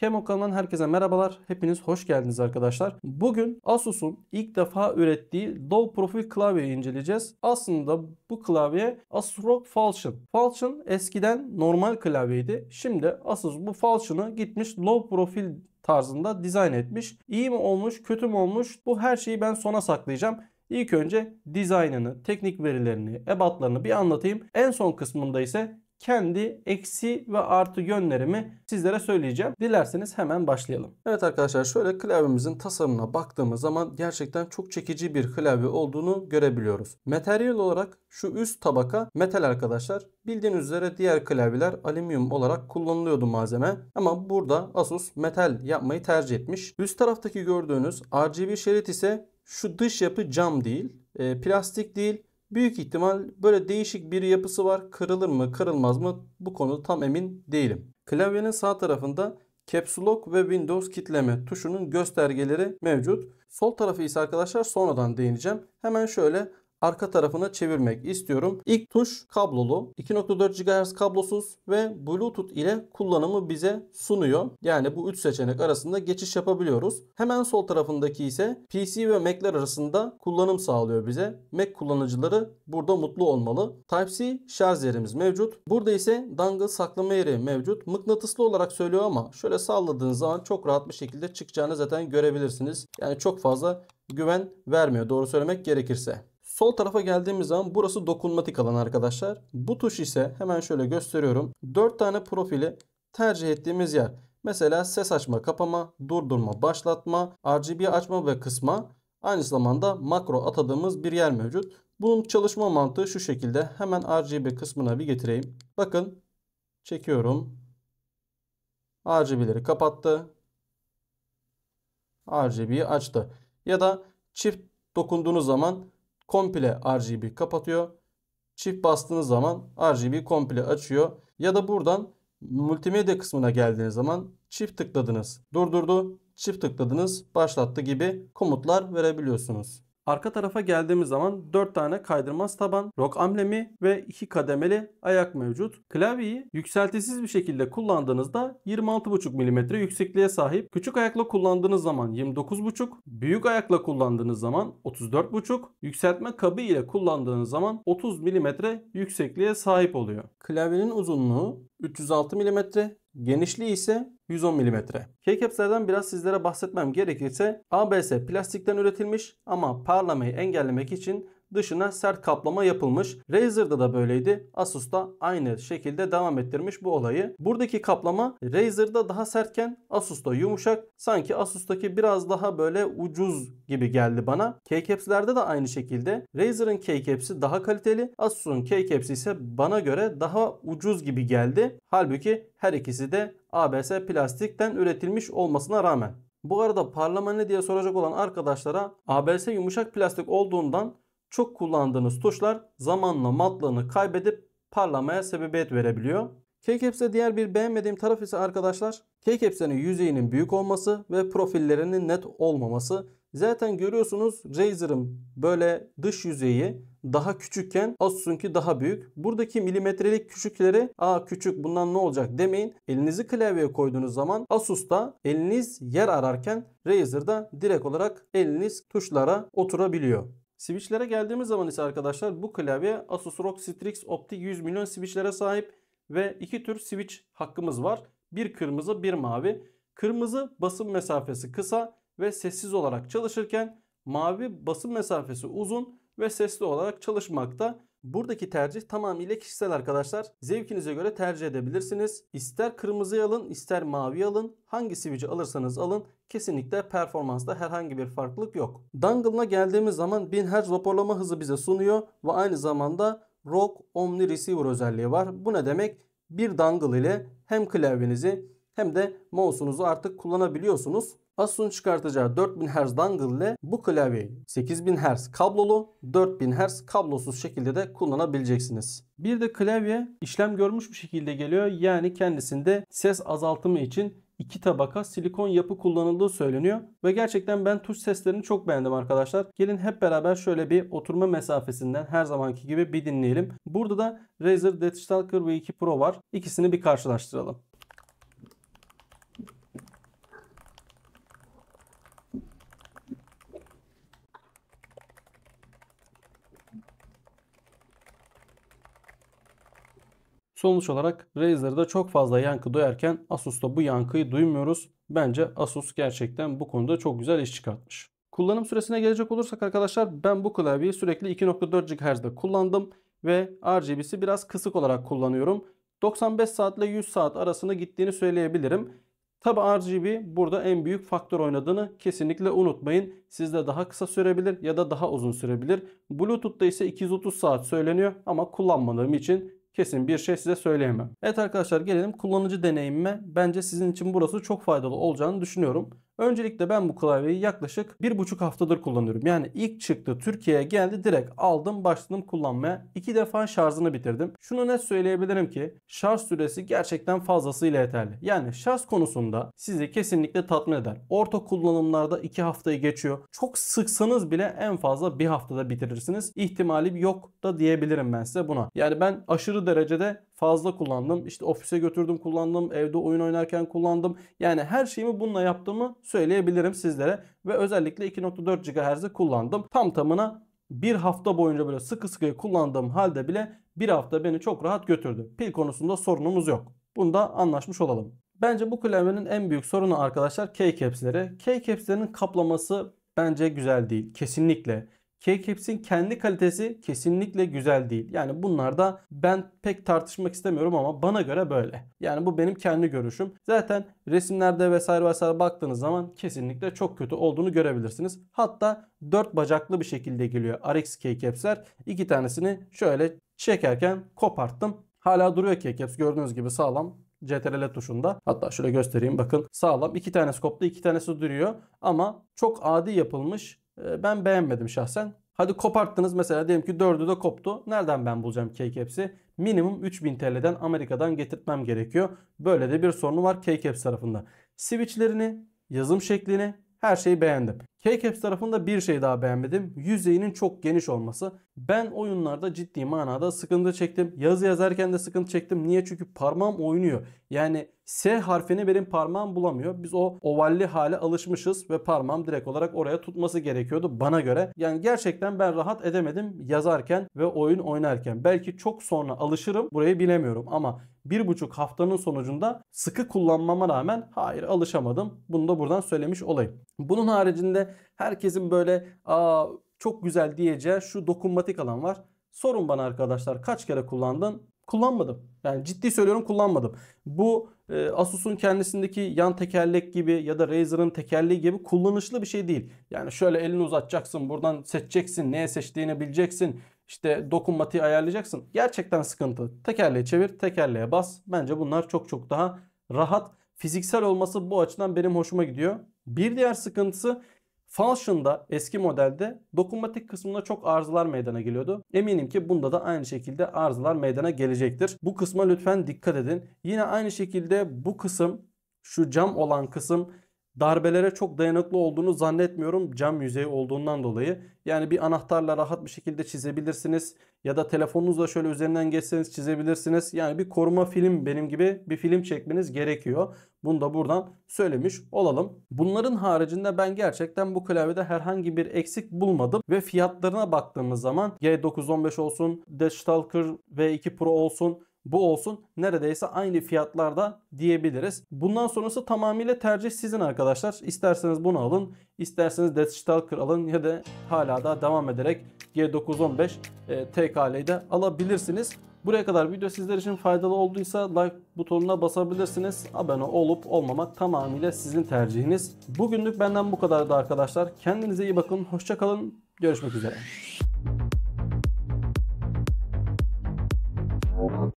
Kemo kanalından herkese merhabalar. Hepiniz hoş geldiniz arkadaşlar. Bugün Asus'un ilk defa ürettiği low profil klavyeyi inceleyeceğiz. Aslında bu klavye Asus ROG Falchion. Falchion eskiden normal klavyeydi. Şimdi Asus bu Falchion'ı gitmiş low profil tarzında dizayn etmiş. İyi mi olmuş, kötü mü olmuş? Bu her şeyi ben sona saklayacağım. İlk önce dizaynını, teknik verilerini, ebatlarını bir anlatayım. En son kısmında ise kendi eksi ve artı yönlerimi sizlere söyleyeceğim. Dilerseniz hemen başlayalım. Evet arkadaşlar, şöyle klavyemizin tasarımına baktığımız zaman gerçekten çok çekici bir klavye olduğunu görebiliyoruz. Materyal olarak şu üst tabaka metal arkadaşlar. Bildiğiniz üzere diğer klavyeler alüminyum olarak kullanılıyordu malzeme. Ama burada Asus metal yapmayı tercih etmiş. Üst taraftaki gördüğünüz RGB şerit ise şu dış yapı cam değil, plastik değil. Büyük ihtimal böyle değişik bir yapısı var. Kırılır mı, kırılmaz mı? Bu konuda tam emin değilim. Klavyenin sağ tarafında Caps Lock ve Windows kitleme tuşunun göstergeleri mevcut. Sol tarafı ise arkadaşlar sonradan değineceğim. Hemen şöyle arka tarafına çevirmek istiyorum. İlk tuş kablolu, 2.4 GHz kablosuz ve Bluetooth ile kullanımı bize sunuyor. Yani bu 3 seçenek arasında geçiş yapabiliyoruz. Hemen sol tarafındaki ise PC ve Mac'ler arasında kullanım sağlıyor bize. Mac kullanıcıları burada mutlu olmalı. Type-C şarj yerimiz mevcut. Burada ise dongle saklama yeri mevcut. Mıknatıslı olarak söylüyor ama şöyle salladığınız zaman çok rahat bir şekilde çıkacağını zaten görebilirsiniz. Yani çok fazla güven vermiyor doğru söylemek gerekirse. Sol tarafa geldiğimiz zaman burası dokunmatik alan arkadaşlar. Bu tuş ise hemen şöyle gösteriyorum. 4 tane profili tercih ettiğimiz yer. Mesela ses açma, kapama, durdurma, başlatma, RGB açma ve kısma. Aynı zamanda makro atadığımız bir yer mevcut. Bunun çalışma mantığı şu şekilde. Hemen RGB kısmına bir getireyim. Bakın çekiyorum. RGB'leri kapattı. RGB'yi açtı. Ya da çift dokunduğunuz zaman komple RGB kapatıyor. Çift bastığınız zaman RGB komple açıyor. Ya da buradan multimedya kısmına geldiğiniz zaman çift tıkladınız, durdurdu, çift tıkladınız, başlattı gibi komutlar verebiliyorsunuz. Arka tarafa geldiğimiz zaman 4 tane kaydırmaz taban, ROG amblemi ve 2 kademeli ayak mevcut. Klavyeyi yükseltisiz bir şekilde kullandığınızda 26,5 mm yüksekliğe sahip. Küçük ayakla kullandığınız zaman 29,5, büyük ayakla kullandığınız zaman 34,5, yükseltme kabı ile kullandığınız zaman 30 mm yüksekliğe sahip oluyor. Klavyenin uzunluğu 306 mm, genişliği ise 110 mm. Keycaps'lerden biraz sizlere bahsetmem gerekirse ABS plastikten üretilmiş ama parlamayı engellemek için dışına sert kaplama yapılmış. Razer'da da böyleydi. Asus da aynı şekilde devam ettirmiş bu olayı. Buradaki kaplama Razer'da daha sertken Asus'ta yumuşak. Sanki Asus'taki biraz daha böyle ucuz gibi geldi bana. Keycaps'lerde de aynı şekilde. Razer'ın keycaps'i daha kaliteli. Asus'un keycaps'i ise bana göre daha ucuz gibi geldi. Halbuki her ikisi de ABS plastikten üretilmiş olmasına rağmen. Bu arada parlama ne diye soracak olan arkadaşlara ABS yumuşak plastik olduğundan çok kullandığınız tuşlar zamanla matlığını kaybedip parlamaya sebebiyet verebiliyor. Keycaps'te diğer bir beğenmediğim taraf ise arkadaşlar keycaps'lerin yüzeyinin büyük olması ve profillerinin net olmaması. Zaten görüyorsunuz Razer'ın böyle dış yüzeyi daha küçükken Asus'unki daha büyük. Buradaki milimetrelik küçükleri küçük bundan ne olacak demeyin. Elinizi klavyeye koyduğunuz zaman Asus'ta eliniz yer ararken Razer'da direkt olarak eliniz tuşlara oturabiliyor. Switch'lere geldiğimiz zaman ise arkadaşlar bu klavye Asus ROG Strix Optik 100 milyon switch'lere sahip ve iki tür switch hakkımız var. Bir kırmızı, bir mavi. Kırmızı basım mesafesi kısa ve sessiz olarak çalışırken mavi basım mesafesi uzun ve sesli olarak çalışmakta. Buradaki tercih tamamıyla kişisel arkadaşlar. Zevkinize göre tercih edebilirsiniz. İster kırmızıyı alın, ister mavi alın. Hangi switch'i alırsanız alın. Kesinlikle performansta herhangi bir farklılık yok. Dongle'ına geldiğimiz zaman 1000 Hz raporlama hızı bize sunuyor ve aynı zamanda ROG Omni Receiver özelliği var. Bu ne demek? Bir dongle ile hem klavyenizi hem de mouse'unuzu artık kullanabiliyorsunuz. Asus'un çıkartacağı 4000 Hz dongle ile bu klavyeyi 8000 Hz kablolu, 4000 Hz kablosuz şekilde de kullanabileceksiniz. Bir de klavye işlem görmüş bir şekilde geliyor. Yani kendisinde ses azaltımı için 2 tabaka silikon yapı kullanıldığı söyleniyor. Ve gerçekten ben tuş seslerini çok beğendim arkadaşlar. Gelin hep beraber şöyle bir oturma mesafesinden her zamanki gibi bir dinleyelim. Burada da Razer DeathStalker V2 Pro var. İkisini bir karşılaştıralım. Sonuç olarak Razer'da çok fazla yankı duyarken Asus'ta bu yankıyı duymuyoruz. Bence Asus gerçekten bu konuda çok güzel iş çıkartmış. Kullanım süresine gelecek olursak arkadaşlar, ben bu klavyeyi sürekli 2.4 GHz'de kullandım ve RGB'si biraz kısık olarak kullanıyorum. 95 saat ile 100 saat arasında gittiğini söyleyebilirim. Tabi RGB burada en büyük faktör oynadığını kesinlikle unutmayın. Sizde daha kısa sürebilir ya da daha uzun sürebilir. Bluetooth'ta ise 230 saat söyleniyor ama kullanmadığım için kesin bir şey size söyleyemem. Evet arkadaşlar, gelelim kullanıcı deneyimime. Bence sizin için burası çok faydalı olacağını düşünüyorum. Öncelikle ben bu klavyeyi yaklaşık 1,5 haftadır kullanıyorum. Yani ilk çıktı, Türkiye'ye geldi, direkt aldım, başladım kullanmaya. 2 defa şarjını bitirdim. Şunu net söyleyebilirim ki şarj süresi gerçekten fazlasıyla yeterli. Yani şarj konusunda sizi kesinlikle tatmin eder. Orta kullanımlarda 2 haftayı geçiyor. Çok sıksanız bile en fazla 1 haftada bitirirsiniz. İhtimali yok da diyebilirim ben size buna. Yani ben aşırı derecede fazla kullandım. İşte ofise götürdüm, kullandım. Evde oyun oynarken kullandım. Yani her şeyimi bununla yaptığımı söyleyebilirim sizlere. Ve özellikle 2.4 GHz'i kullandım. Tam tamına bir hafta boyunca böyle sıkı sıkı kullandığım halde bile bir hafta beni çok rahat götürdü. Pil konusunda sorunumuz yok. Bunda anlaşmış olalım. Bence bu klavyenin en büyük sorunu arkadaşlar keycaps'leri. Keycaps'lerin kaplaması bence güzel değil. Kesinlikle. Keycaps'in kendi kalitesi kesinlikle güzel değil. Yani bunlarda ben pek tartışmak istemiyorum ama bana göre böyle. Yani bu benim kendi görüşüm. Zaten resimlerde vesaire baktığınız zaman kesinlikle çok kötü olduğunu görebilirsiniz. Hatta 4 bacaklı bir şekilde geliyor RX keycaps'ler. 2 tanesini şöyle çekerken koparttım. Hala duruyor keycaps, gördüğünüz gibi sağlam. CTRL tuşunda. Hatta şöyle göstereyim, bakın sağlam. 2 tanesi koptu, 2 tanesi duruyor. Ama çok adi yapılmış. Ben beğenmedim şahsen. Hadi koparttınız mesela, diyelim ki 4'ü de koptu. Nereden ben bulacağım keycaps'i? Minimum 3000 TL'den Amerika'dan getirtmem gerekiyor. Böyle de bir sorunu var keycaps tarafında. Switch'lerini, yazım şeklini, her şeyi beğendim. Keycaps tarafında bir şey daha beğenmedim. Yüzeyinin çok geniş olması. Ben oyunlarda ciddi manada sıkıntı çektim. Yazı yazarken de sıkıntı çektim. Niye? Çünkü parmağım oynuyor. Yani S harfini benim parmağım bulamıyor. Biz o ovalli hale alışmışız ve parmağım direkt olarak oraya tutması gerekiyordu bana göre. Yani gerçekten ben rahat edemedim yazarken ve oyun oynarken. Belki çok sonra alışırım, burayı bilemiyorum ama 1,5 haftanın sonucunda sıkı kullanmama rağmen hayır, alışamadım. Bunu da buradan söylemiş olayım. Bunun haricinde herkesin böyle çok güzel diyeceği şu dokunmatik alan var. Sorun bana arkadaşlar, kaç kere kullandın? Kullanmadım. Yani ciddi söylüyorum, kullanmadım. Bu Asus'un kendisindeki yan tekerlek gibi ya da Razer'ın tekerleği gibi kullanışlı bir şey değil. Yani şöyle elini uzatacaksın, buradan seçeceksin, neye seçtiğini bileceksin. İşte dokunmatiği ayarlayacaksın. Gerçekten sıkıntı. Tekerleği çevir, tekerleğe bas. Bence bunlar çok çok daha rahat. Fiziksel olması bu açıdan benim hoşuma gidiyor. Bir diğer sıkıntısı, Function'da eski modelde dokunmatik kısmında çok arızalar meydana geliyordu. Eminim ki bunda da aynı şekilde arızalar meydana gelecektir. Bu kısma lütfen dikkat edin. Yine aynı şekilde bu kısım, şu cam olan kısım, darbelere çok dayanıklı olduğunu zannetmiyorum, cam yüzeyi olduğundan dolayı. Yani bir anahtarla rahat bir şekilde çizebilirsiniz ya da telefonunuzla şöyle üzerinden geçseniz çizebilirsiniz. Yani bir koruma film, benim gibi bir film çekmeniz gerekiyor. Bunu da buradan söylemiş olalım. Bunların haricinde ben gerçekten bu klavyede herhangi bir eksik bulmadım ve fiyatlarına baktığımız zaman G915 olsun, Deathstalker V2 Pro olsun, bu olsun, neredeyse aynı fiyatlarda diyebiliriz. Bundan sonrası tamamıyla tercih sizin arkadaşlar. İsterseniz bunu alın, isterseniz Deathstalker alın ya da hala da devam ederek G915 TKL'yi de alabilirsiniz. Buraya kadar video sizler için faydalı olduysa like butonuna basabilirsiniz. Abone olup olmamak tamamıyla sizin tercihiniz. Bugünlük benden bu kadardı arkadaşlar. Kendinize iyi bakın. Hoşça kalın. Görüşmek üzere.